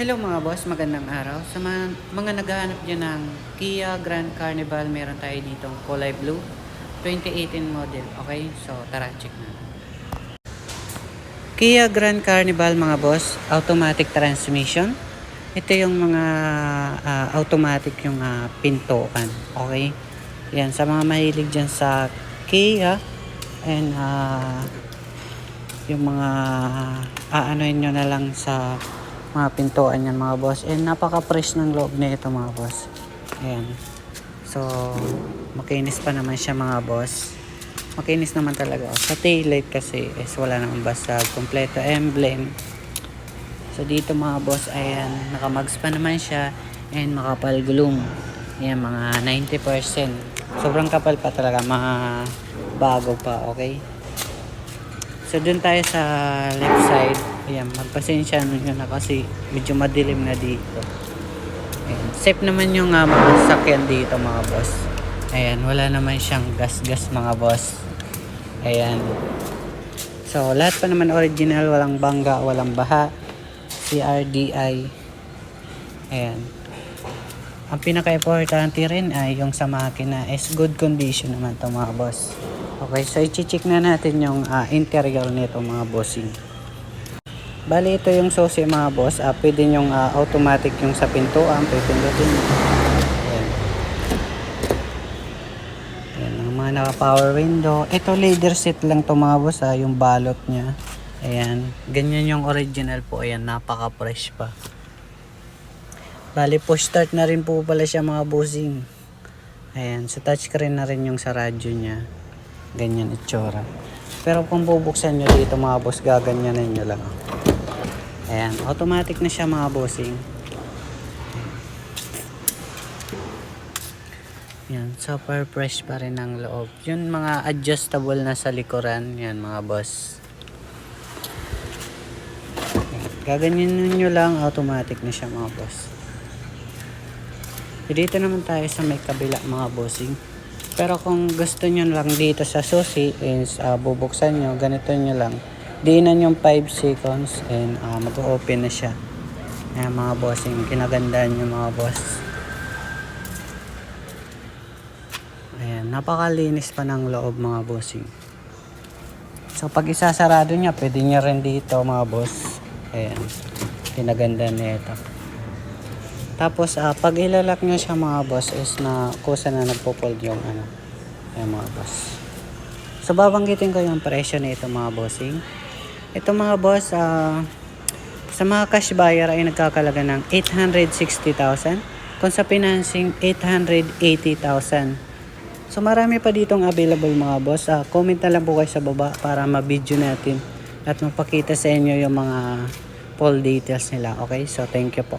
Hello mga boss, magandang araw. Sa mga naghahanap dyan ng Kia Grand Carnival, meron tayo ditong kulay blue, 2018 model. Okay, so tara, check na. Kia Grand Carnival mga boss, automatic transmission. Ito yung mga automatic yung pintuan. Okay, yan, sa mga mahilig dyan sa Kia and yung mga aanoin nyo na lang sa mga pintuan yan mga boss, and napaka-fresh ng loob na ito mga boss. Ayan, so makinis pa naman siya mga boss, makinis naman talaga. Sa taillight kasi is wala naman basag, kompleto emblem. So dito mga boss, ayan, nakamags pa naman siya and makapal gloom. Ayan, mga 90%, sobrang kapal pa talaga, mga bago pa. Okay, so dun tayo sa left side. Ayan, magpasensya nyo na kasi medyo madilim na dito. Ayan, safe naman yung mga sakyan dito mga boss. Ayan, wala naman siyang gas-gas mga boss. Ayan, so lahat pa naman original, walang bangga, walang baha, CRDI. Ayan, ang pinaka-importante rin ay yung sa makina is good condition naman to mga boss. Okay, so i-check na natin yung interior nito mga bossing. Bali ito yung susi mga boss, pwede yung automatic yung sa pintuan, pwede din. Ayan. Ayan, ang mga naka power window. Ito leather seat lang to mga boss, yung balot nya. Ayan, ganyan yung original po. Ayan, napaka fresh pa. Bali push start na rin po pala siya mga bossing. Ayan, sa touchscreen na rin yung sa radyo nya. Ganyan itsura. Pero kung bubuksan nyo dito mga boss, gaganyanin nyo lang. Ayan, automatic na siya mga bossing. Yan, super fresh pa rin ang loob. Yun mga adjustable na sa likuran. Yan mga boss. Ayan, gaganyanin nyo lang, automatic na siya mga boss. Dito naman tayo sa may kabila mga bossing. Pero kung gusto nyo lang dito sa susi is bubuksan nyo, ganito nyo lang. Diinan yung 5 seconds and mag-open na siya. Ayan mga bossing, kinagandaan nyo mga boss. Ayan, napakalinis pa ng loob mga bossing. So pag isasarado nya, pwede nya rin dito mga boss. Ayan, kinagandaan na ito. Tapos pag ilalak nyo siya mga boss is na kusa na nagpo-fold yung ayan mga boss. So babanggitin ko yung presyo nito mga bossing. Ito mga boss, sa mga cash buyer ay nagkakalaga ng 860,000. Kung sa financing, 880,000. So marami pa ditong available mga boss. Comment na lang po kayo sa baba para ma-video natin at mapakita sa inyo yung mga full details nila. Okay, so thank you po.